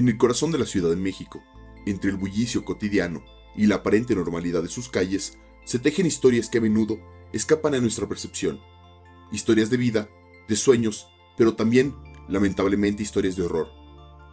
En el corazón de la Ciudad de México, entre el bullicio cotidiano y la aparente normalidad de sus calles, se tejen historias que a menudo escapan a nuestra percepción. Historias de vida, de sueños, pero también, lamentablemente, historias de horror.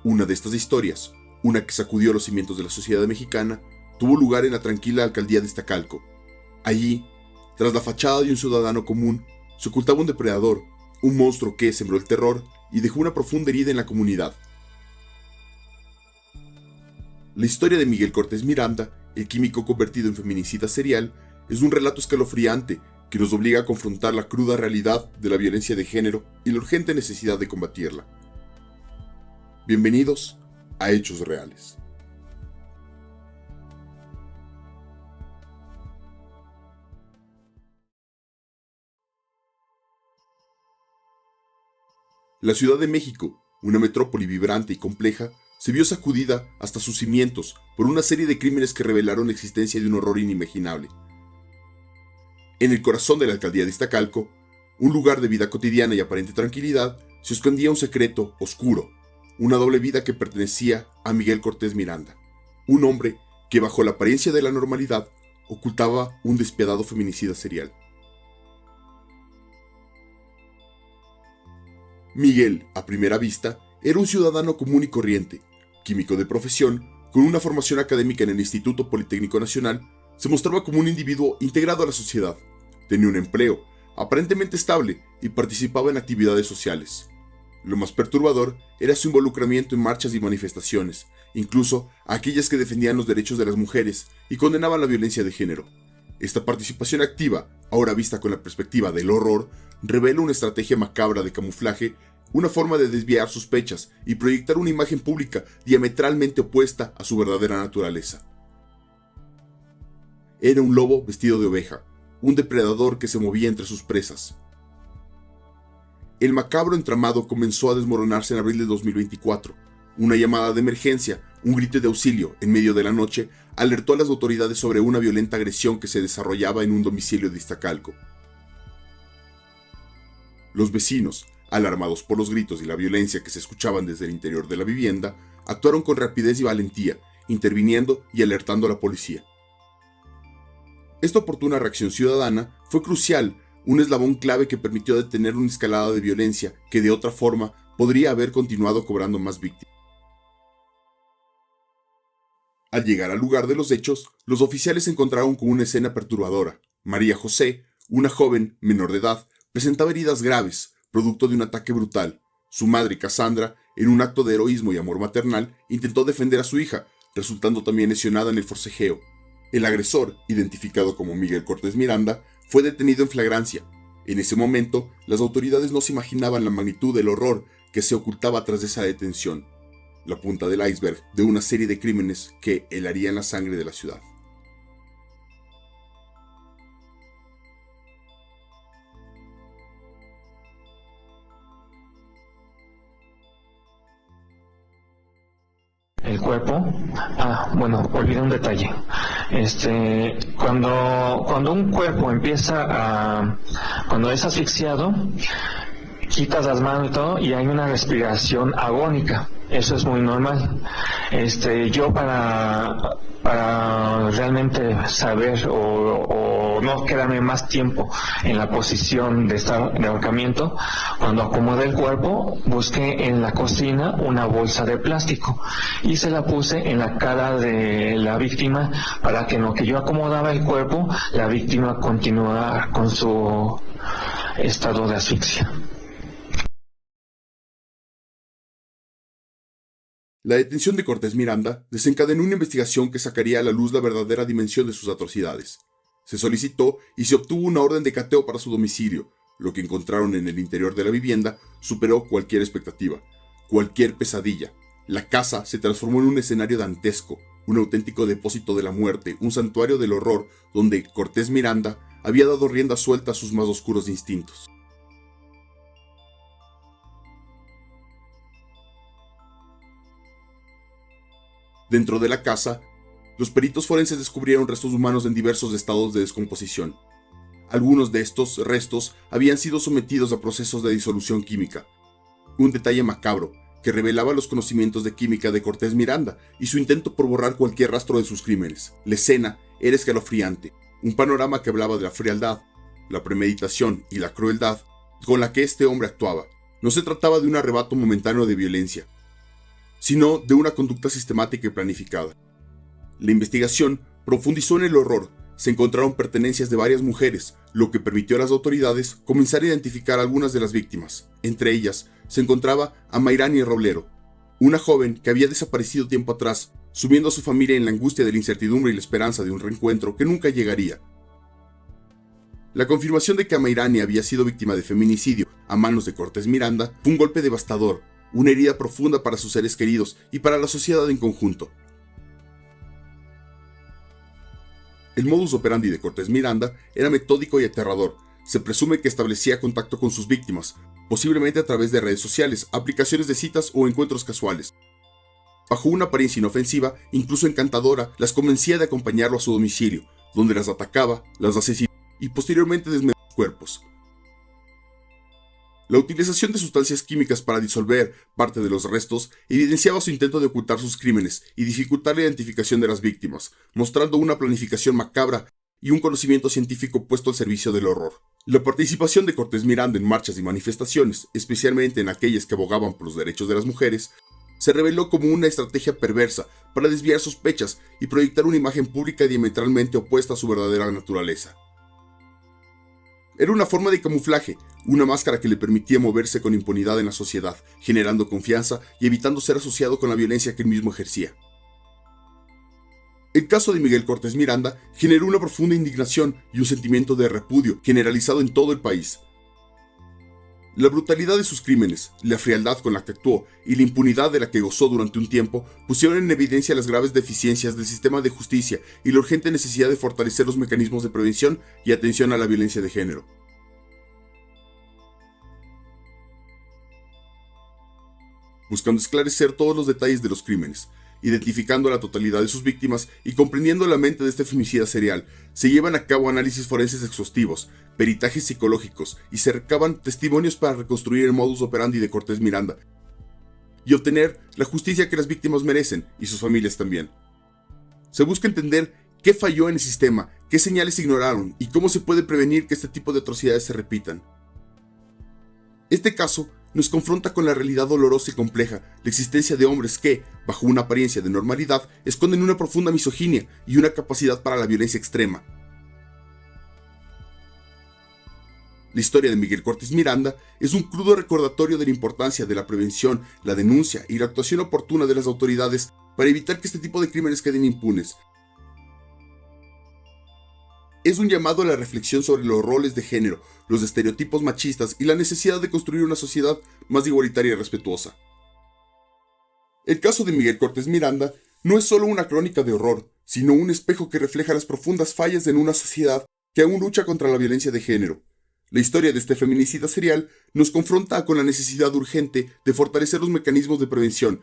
Una de estas historias, una que sacudió los cimientos de la sociedad mexicana, tuvo lugar en la tranquila alcaldía de Iztacalco. Allí, tras la fachada de un ciudadano común, se ocultaba un depredador, un monstruo que sembró el terror y dejó una profunda herida en la comunidad. La historia de Miguel Cortés Miranda, el químico convertido en feminicida serial, es un relato escalofriante que nos obliga a confrontar la cruda realidad de la violencia de género y la urgente necesidad de combatirla. Bienvenidos a Hechos Reales. La Ciudad de México, una metrópoli vibrante y compleja, se vio sacudida hasta sus cimientos por una serie de crímenes que revelaron la existencia de un horror inimaginable. En el corazón de la alcaldía de Iztacalco, un lugar de vida cotidiana y aparente tranquilidad, se escondía un secreto oscuro, una doble vida que pertenecía a Miguel Cortés Miranda, un hombre que bajo la apariencia de la normalidad ocultaba un despiadado feminicida serial. Miguel, a primera vista, era un ciudadano común y corriente, químico de profesión, con una formación académica en el Instituto Politécnico Nacional. Se mostraba como un individuo integrado a la sociedad, tenía un empleo aparentemente estable y participaba en actividades sociales. Lo más perturbador era su involucramiento en marchas y manifestaciones, incluso aquellas que defendían los derechos de las mujeres y condenaban la violencia de género. Esta participación activa, ahora vista con la perspectiva del horror, revela una estrategia macabra de camuflaje, una forma de desviar sospechas y proyectar una imagen pública diametralmente opuesta a su verdadera naturaleza. Era un lobo vestido de oveja, un depredador que se movía entre sus presas. El macabro entramado comenzó a desmoronarse en abril de 2024. Una llamada de emergencia, un grito de auxilio en medio de la noche, alertó a las autoridades sobre una violenta agresión que se desarrollaba en un domicilio de Iztacalco. Los vecinos, alarmados por los gritos y la violencia que se escuchaban desde el interior de la vivienda, actuaron con rapidez y valentía, interviniendo y alertando a la policía. Esta oportuna reacción ciudadana fue crucial, un eslabón clave que permitió detener una escalada de violencia que de otra forma podría haber continuado cobrando más víctimas. Al llegar al lugar de los hechos, los oficiales se encontraron con una escena perturbadora. María José, una joven menor de edad, presentaba heridas graves, producto de un ataque brutal. Su madre, Cassandra, en un acto de heroísmo y amor maternal, intentó defender a su hija, resultando también lesionada en el forcejeo. El agresor, identificado como Miguel Cortés Miranda, fue detenido en flagrancia. En ese momento, las autoridades no se imaginaban la magnitud del horror que se ocultaba tras de esa detención, la punta del iceberg de una serie de crímenes que helarían la sangre de la ciudad. El cuerpo, olvidé un detalle. Cuando un cuerpo cuando es asfixiado, quitas las manos y todo, y hay una respiración agónica. Eso es muy normal. Yo para realmente saber o no quedarme más tiempo en la posición de ahorcamiento, cuando acomodé el cuerpo, busqué en la cocina una bolsa de plástico y se la puse en la cara de la víctima para que en lo que yo acomodaba el cuerpo, la víctima continuara con su estado de asfixia. La detención de Cortés Miranda desencadenó una investigación que sacaría a la luz la verdadera dimensión de sus atrocidades. Se solicitó y se obtuvo una orden de cateo para su domicilio. Lo que encontraron en el interior de la vivienda superó cualquier expectativa, cualquier pesadilla. La casa se transformó en un escenario dantesco, un auténtico depósito de la muerte, un santuario del horror donde Cortés Miranda había dado rienda suelta a sus más oscuros instintos. Dentro de la casa, los peritos forenses descubrieron restos humanos en diversos estados de descomposición. Algunos de estos restos habían sido sometidos a procesos de disolución química. Un detalle macabro que revelaba los conocimientos de química de Cortés Miranda y su intento por borrar cualquier rastro de sus crímenes. La escena era escalofriante, un panorama que hablaba de la frialdad, la premeditación y la crueldad con la que este hombre actuaba. No se trataba de un arrebato momentáneo de violencia, sino de una conducta sistemática y planificada. La investigación profundizó en el horror. Se encontraron pertenencias de varias mujeres, lo que permitió a las autoridades comenzar a identificar a algunas de las víctimas. Entre ellas se encontraba a Mayrani Roblero, una joven que había desaparecido tiempo atrás, sumiendo a su familia en la angustia de la incertidumbre y la esperanza de un reencuentro que nunca llegaría. La confirmación de que Amairani había sido víctima de feminicidio a manos de Cortés Miranda fue un golpe devastador, una herida profunda para sus seres queridos y para la sociedad en conjunto. El modus operandi de Cortés Miranda era metódico y aterrador. Se presume que establecía contacto con sus víctimas, posiblemente a través de redes sociales, aplicaciones de citas o encuentros casuales. Bajo una apariencia inofensiva, incluso encantadora, las convencía de acompañarlo a su domicilio, donde las atacaba, las asesinaba y posteriormente desmembraba sus cuerpos. La utilización de sustancias químicas para disolver parte de los restos evidenciaba su intento de ocultar sus crímenes y dificultar la identificación de las víctimas, mostrando una planificación macabra y un conocimiento científico puesto al servicio del horror. La participación de Cortés Miranda en marchas y manifestaciones, especialmente en aquellas que abogaban por los derechos de las mujeres, se reveló como una estrategia perversa para desviar sospechas y proyectar una imagen pública diametralmente opuesta a su verdadera naturaleza. Era una forma de camuflaje, una máscara que le permitía moverse con impunidad en la sociedad, generando confianza y evitando ser asociado con la violencia que él mismo ejercía. El caso de Miguel Cortés Miranda generó una profunda indignación y un sentimiento de repudio generalizado en todo el país. La brutalidad de sus crímenes, la frialdad con la que actuó y la impunidad de la que gozó durante un tiempo pusieron en evidencia las graves deficiencias del sistema de justicia y la urgente necesidad de fortalecer los mecanismos de prevención y atención a la violencia de género. Buscando esclarecer todos los detalles de los crímenes, identificando la totalidad de sus víctimas y comprendiendo la mente de este femicida serial, se llevan a cabo análisis forenses exhaustivos, peritajes psicológicos y se recaban testimonios para reconstruir el modus operandi de Cortés Miranda y obtener la justicia que las víctimas merecen y sus familias también. Se busca entender qué falló en el sistema, qué señales se ignoraron y cómo se puede prevenir que este tipo de atrocidades se repitan. Este caso nos confronta con la realidad dolorosa y compleja, la existencia de hombres que, bajo una apariencia de normalidad, esconden una profunda misoginia y una capacidad para la violencia extrema. La historia de Miguel Cortés Miranda es un crudo recordatorio de la importancia de la prevención, la denuncia y la actuación oportuna de las autoridades para evitar que este tipo de crímenes queden impunes. Es un llamado a la reflexión sobre los roles de género, los estereotipos machistas y la necesidad de construir una sociedad más igualitaria y respetuosa. El caso de Miguel Cortés Miranda no es solo una crónica de horror, sino un espejo que refleja las profundas fallas en una sociedad que aún lucha contra la violencia de género. La historia de este feminicida serial nos confronta con la necesidad urgente de fortalecer los mecanismos de prevención,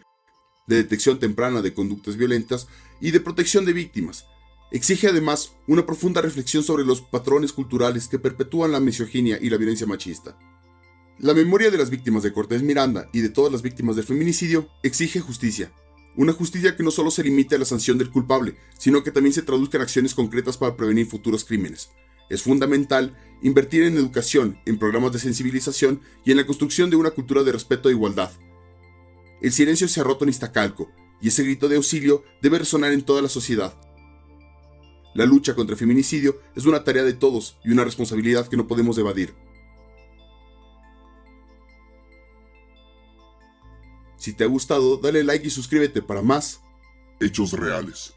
de detección temprana de conductas violentas y de protección de víctimas. Exige además una profunda reflexión sobre los patrones culturales que perpetúan la misoginia y la violencia machista. La memoria de las víctimas de Cortés Miranda y de todas las víctimas del feminicidio exige justicia. Una justicia que no solo se limite a la sanción del culpable, sino que también se traduzca en acciones concretas para prevenir futuros crímenes. Es fundamental invertir en educación, en programas de sensibilización y en la construcción de una cultura de respeto e igualdad. El silencio se ha roto en Iztacalco, y ese grito de auxilio debe resonar en toda la sociedad. La lucha contra el feminicidio es una tarea de todos y una responsabilidad que no podemos evadir. Si te ha gustado, dale like y suscríbete para más Hechos reales.